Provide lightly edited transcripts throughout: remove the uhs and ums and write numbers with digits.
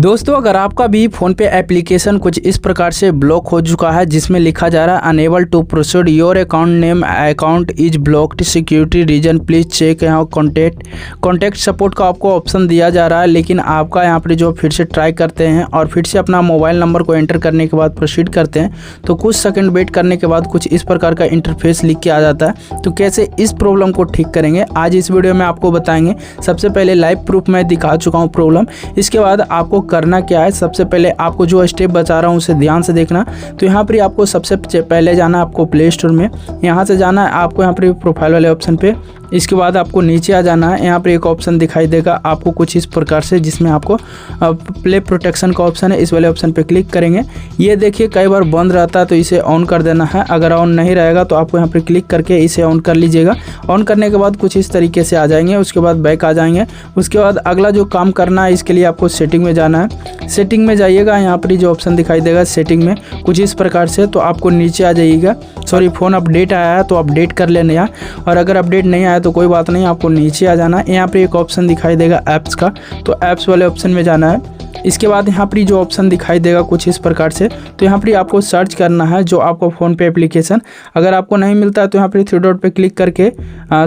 दोस्तों, अगर आपका भी फ़ोन पे एप्लीकेशन कुछ इस प्रकार से ब्लॉक हो चुका है जिसमें लिखा जा रहा है unable to proceed, your account name account is blocked, security reason please check, यहाँ कॉन्टैक्ट सपोर्ट का आपको ऑप्शन दिया जा रहा है, लेकिन आपका यहाँ पर जो फिर से ट्राई करते हैं और फिर से अपना मोबाइल नंबर को एंटर करने के बाद प्रोसीड करते हैं तो कुछ सेकंड वेट करने के बाद कुछ इस प्रकार का इंटरफेस लिख के आ जाता है। तो कैसे इस प्रॉब्लम को ठीक करेंगे आज इस वीडियो में आपको बताएंगे। सबसे पहले लाइव प्रूफ मैं दिखा चुका हूँ प्रॉब्लम। इसके बाद आपको करना क्या है, सबसे पहले आपको जो स्टेप बता रहा हूँ उसे ध्यान से देखना। तो यहाँ पर आपको सबसे पहले जाना है आपको प्ले स्टोर में, यहाँ से जाना है आपको यहाँ पर प्रोफाइल वाले ऑप्शन पे। इसके बाद आपको नीचे आ जाना है, यहाँ पर एक ऑप्शन दिखाई देगा आपको कुछ इस प्रकार से जिसमें आपको प्ले प्रोटेक्शन का ऑप्शन है, इस वाले ऑप्शन पे क्लिक करेंगे। ये देखिए कई बार बंद रहता है तो इसे ऑन कर देना है। अगर ऑन नहीं रहेगा तो आपको यहाँ पर क्लिक करके इसे ऑन कर लीजिएगा। ऑन करने के बाद कुछ इस तरीके से आ जाएंगे, उसके बाद बैक आ जाएंगे। उसके बाद अगला जो काम करना है इसके लिए आपको सेटिंग में जाना है। सेटिंग में जाइएगा, यहाँ पर जो ऑप्शन दिखाई देगा सेटिंग में कुछ इस प्रकार से, तो आपको नीचे आ जाइएगा। सॉरी, फ़ोन अपडेट आया है तो अपडेट कर लेना है, और अगर अपडेट नहीं आया तो कोई बात नहीं, आपको नीचे आ जाना है। यहाँ पे एक ऑप्शन दिखाई देगा ऐप्स का, तो ऐप्स वाले ऑप्शन में जाना है। इसके बाद यहाँ पर जो ऑप्शन दिखाई देगा कुछ इस प्रकार से, तो यहाँ पर आपको सर्च करना है जो आपको फ़ोन पे एप्लीकेशन। अगर आपको नहीं मिलता है तो यहाँ पर थ्री डॉट पे क्लिक करके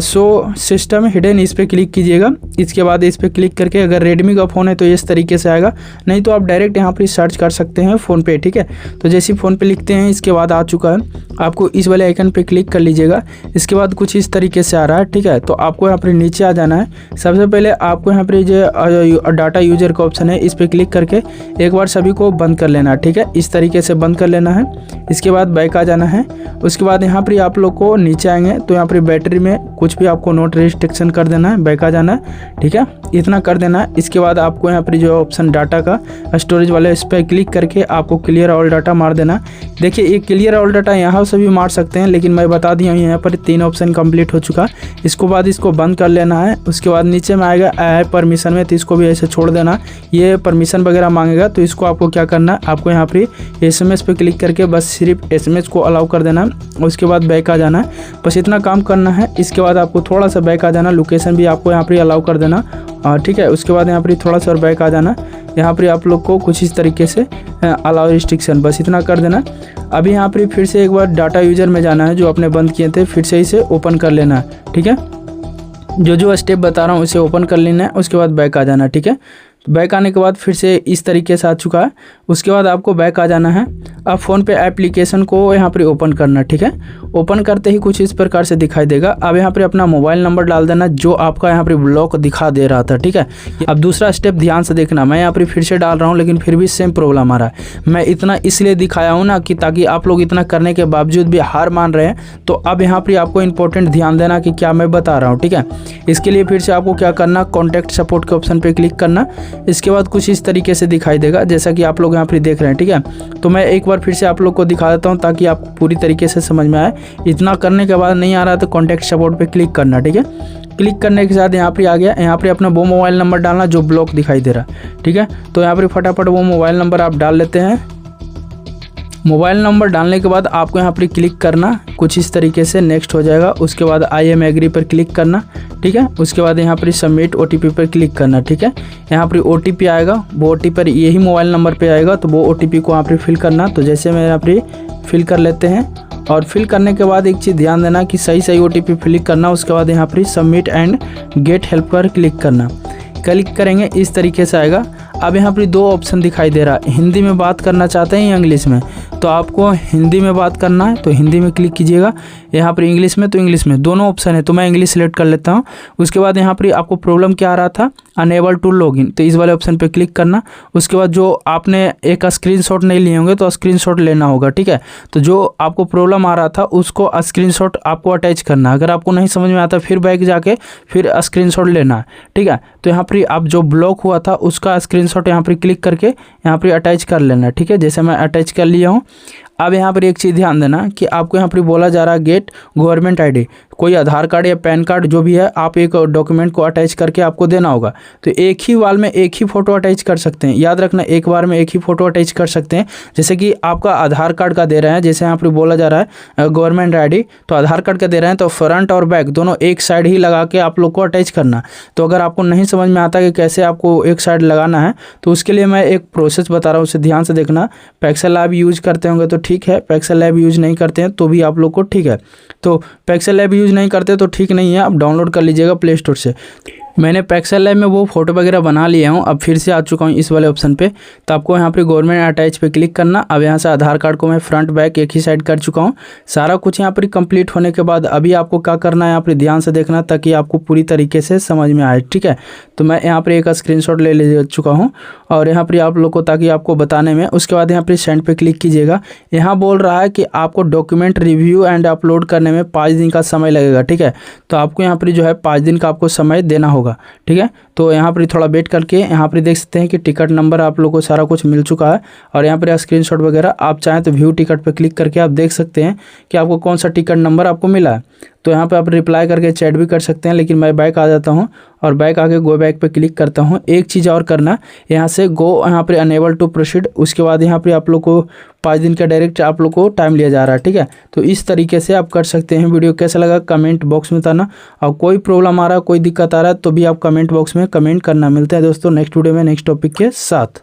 शो सिस्टम हिडन इस पर क्लिक कीजिएगा। इसके बाद इस पर क्लिक करके अगर रेडमी का फ़ोन है तो इस तरीके से आएगा, नहीं तो आप डायरेक्ट यहाँ पर सर्च कर सकते हैं फ़ोन पे। ठीक है, तो जैसे फ़ोन पे लिखते हैं इसके बाद आ चुका है, आपको इस वाले आइकन पे क्लिक कर लीजिएगा। इसके बाद कुछ इस तरीके से आ रहा है। ठीक है, तो आपको यहाँ पर नीचे आ जाना है। सबसे पहले आपको यहाँ पर जो डाटा यूजर का ऑप्शन है इस पर क्लिक करके एक बार सभी को बंद कर लेना है। ठीक है, इस तरीके से बंद कर लेना है। इसके बाद बैक आ जाना है। उसके बाद यहाँ पर आप लोग को नीचे आएंगे तो यहाँ पर बैटरी में कुछ भी आपको नोट रिस्ट्रिक्शन कर देना है, बैक आ जाना है। ठीक है, इतना कर देना है। इसके बाद आपको यहाँ पर जो ऑप्शन डाटा का स्टोरेज वाला इस पर क्लिक करके आपको क्लियर ऑल डाटा मार देना। देखिए ये क्लियर ऑल डाटा यहाँ से भी मार सकते हैं, लेकिन मैं बता दिया हूँ यहाँ पर 3 ऑप्शन कंप्लीट हो चुका। इसको बाद इसको बंद कर लेना है। उसके बाद नीचे में आएगा ऐप परमिशन में, तो इसको भी ऐसे छोड़ देना। ये परमिशन वगैरह मांगेगा तो इसको आपको क्या करना है, आपको यहाँ पर SMS पे क्लिक करके बस सिर्फ SMS को अलाउ कर देना। उसके बाद बैक आ जाना है, बस इतना काम करना है। इसके बाद आपको थोड़ा सा बैक आ जाना, लोकेशन भी आपको यहाँ पर अलाउ कर देना। ठीक है, उसके बाद यहाँ पर थोड़ा सा और बैक आ जाना। यहाँ पर आप लोग को कुछ इस तरीके से अलाउ रिस्ट्रिक्शन, बस इतना कर देना। अभी यहाँ पर फिर से एक बार डाटा यूजर में जाना है, जो आपने बंद किए थे फिर से इसे ओपन कर लेना है। ठीक है, जो स्टेप बता रहा हूँ उसे ओपन कर लेना है। उसके बाद बैक आ जाना। ठीक है, बैक आने के बाद फिर से इस तरीके से आ चुका है। उसके बाद आपको बैक आ जाना है। अब फ़ोन पे एप्लीकेशन को यहाँ पर ओपन करना। ठीक है, ओपन करते ही कुछ इस प्रकार से दिखाई देगा। अब यहाँ पर अपना मोबाइल नंबर डाल देना जो आपका यहाँ पर ब्लॉक दिखा दे रहा था। ठीक है, अब दूसरा स्टेप ध्यान से देखना, मैं यहाँ पर फिर से डाल रहा हूँ लेकिन फिर भी सेम प्रॉब्लम आ रहा है। मैं इतना इसलिए दिखाया हूँ ना कि ताकि आप लोग इतना करने के बावजूद भी हार मान रहे हैं, तो अब यहाँ पर आपको इंपॉर्टेंट ध्यान देना कि क्या मैं बता रहा हूँ। ठीक है, इसके लिए फिर से आपको क्या करना, कॉन्टैक्ट सपोर्ट के ऑप्शन पर क्लिक करना। इसके बाद कुछ इस तरीके से दिखाई देगा जैसा कि आप लोग यहाँ पर देख रहे हैं। ठीक है, तो मैं एक बार फिर से आप लोग को दिखा देता हूँ ताकि आप पूरी तरीके से समझ में आए। इतना करने के बाद नहीं आ रहा तो कॉन्टैक्ट सपोर्ट पे क्लिक करना। ठीक है, क्लिक करने के साथ यहाँ पर आ गया। यहाँ पर अपना वो मोबाइल नंबर डालना जो ब्लॉक दिखाई दे रहा है। ठीक है, तो यहाँ पर फटाफट वो मोबाइल नंबर आप डाल लेते हैं। मोबाइल नंबर डालने के बाद आपको यहाँ पर क्लिक करना, कुछ इस तरीके से नेक्स्ट हो जाएगा। उसके बाद आई एम एग्री पर क्लिक करना। ठीक है, उसके बाद यहाँ पर सबमिट OTP पर क्लिक करना। ठीक है, यहाँ पर OTP आएगा, वो OTP पर यही मोबाइल नंबर पे आएगा, तो वो OTP को यहाँ पर फिल करना। तो जैसे मैं यहाँ पर फिल कर लेते हैं, और फिल करने के बाद एक चीज़ ध्यान देना कि सही OTP फिल करना। उसके बाद यहाँ पर सबमिट एंड गेट हेल्प पर क्लिक करना। क्लिक करेंगे इस तरीके से आएगा। अब यहाँ पर 2 ऑप्शन दिखाई दे रहा है, हिंदी में बात करना चाहते हैं या इंग्लिश में, तो आपको हिंदी में बात करना है तो हिंदी में क्लिक कीजिएगा। यहाँ पर इंग्लिश में तो इंग्लिश में, दोनों ऑप्शन है, तो मैं इंग्लिश सेलेक्ट कर लेता हूँ। उसके बाद यहाँ पर आपको प्रॉब्लम क्या आ रहा था, अनेबल टू लॉगिन, तो इस वाले ऑप्शन पे क्लिक करना। उसके बाद जो आपने एक स्क्रीनशॉट नहीं लिए होंगे तो स्क्रीनशॉट लेना होगा। ठीक है, तो जो आपको प्रॉब्लम आ रहा था उसको स्क्रीनशॉट आपको अटैच करना। अगर आपको नहीं समझ में आता फिर बैक जाके फिर स्क्रीनशॉट लेना है। ठीक है, तो यहाँ पर आप जो ब्लॉक हुआ था उसका स्क्रीनशॉट यहाँ पर क्लिक करके यहाँ पर अटैच कर लेना। ठीक है, जैसे मैं अटैच कर लिया हूँ। अब यहाँ पर एक चीज़ ध्यान देना कि आपको यहाँ पर बोला जा रहा है गेट गवर्नमेंट ID, कोई आधार कार्ड या पैन कार्ड जो भी है, आप एक डॉक्यूमेंट को अटैच करके आपको देना होगा। तो एक ही वाल में एक ही फ़ोटो अटैच कर सकते हैं, याद रखना, एक बार में एक ही फ़ोटो अटैच कर सकते हैं। जैसे कि आपका आधार कार्ड का दे रहे हैं, जैसे यहाँ पर बोला जा रहा है गवर्नमेंट आईडी, तो आधार कार्ड का दे रहे हैं तो फ्रंट और बैक दोनों एक साइड ही लगा के आप लोग को अटैच करना। तो अगर आपको नहीं समझ में आता कि कैसे आपको एक साइड लगाना है, तो उसके लिए मैं एक प्रोसेस बता रहा हूँ, उसे ध्यान से देखना। पैक्सल लैब यूज करते होंगे तो ठीक है, पैक्सल लैब यूज नहीं करते हैं तो भी आप लोग को ठीक है। तो पैक्सल लैब यूज नहीं करते तो ठीक नहीं है, आप डाउनलोड कर लीजिएगा प्ले स्टोर से। मैंने पैक्सल लैब में वो फोटो वगैरह बना लिया हूँ, अब फिर से आ चुका हूँ इस वाले ऑप्शन पे। तो आपको यहाँ पे गवर्नमेंट अटैच पे क्लिक करना। अब यहाँ से आधार कार्ड को मैं फ्रंट बैक एक ही साइड कर चुका हूँ। सारा कुछ यहाँ पर कंप्लीट होने के बाद अभी आपको क्या करना है, यहाँ पर ध्यान से देखना ताकि आपको पूरी तरीके से समझ में आए, ठीक है। तो मैं यहाँ पर एक स्क्रीनशॉट ले चुका हूँ और यहाँ पर आप लोग को, ताकि आपको बताने में। उसके बाद यहाँ पर सेंड पे क्लिक कीजिएगा। यहाँ बोल रहा है कि आपको डॉक्यूमेंट रिव्यू एंड अपलोड करने में 5 दिन का समय लगेगा, ठीक है। तो आपको यहाँ पर जो है 5 दिन का आपको समय देना होगा, ठीक है। तो यहाँ पर थोड़ा वेट करके यहाँ पर देख सकते हैं कि टिकट नंबर आप लोगों को सारा कुछ मिल चुका है। और यहाँ पर स्क्रीनशॉट वगैरह आप चाहें तो व्यू टिकट पर क्लिक करके आप देख सकते हैं कि आपको कौन सा टिकट नंबर आपको मिला है। तो यहाँ पे आप रिप्लाई करके चैट भी कर सकते हैं, लेकिन मैं बैक आ जाता हूँ और बैक आके गो बैक पे क्लिक करता हूँ। एक चीज़ और करना, यहाँ से गो यहाँ पे अनेबल टू प्रोसीड, उसके बाद यहाँ पे आप लोग को 5 दिन का डायरेक्ट आप लोग को टाइम लिया जा रहा है, ठीक है। तो इस तरीके से आप कर सकते हैं। वीडियो कैसा लगा कमेंट बॉक्स में बताना, और कोई प्रॉब्लम आ रहा है, कोई दिक्कत आ रहा है तो भी आप कमेंट बॉक्स में कमेंट करना। मिलते हैं दोस्तों नेक्स्ट वीडियो में नेक्स्ट टॉपिक के साथ।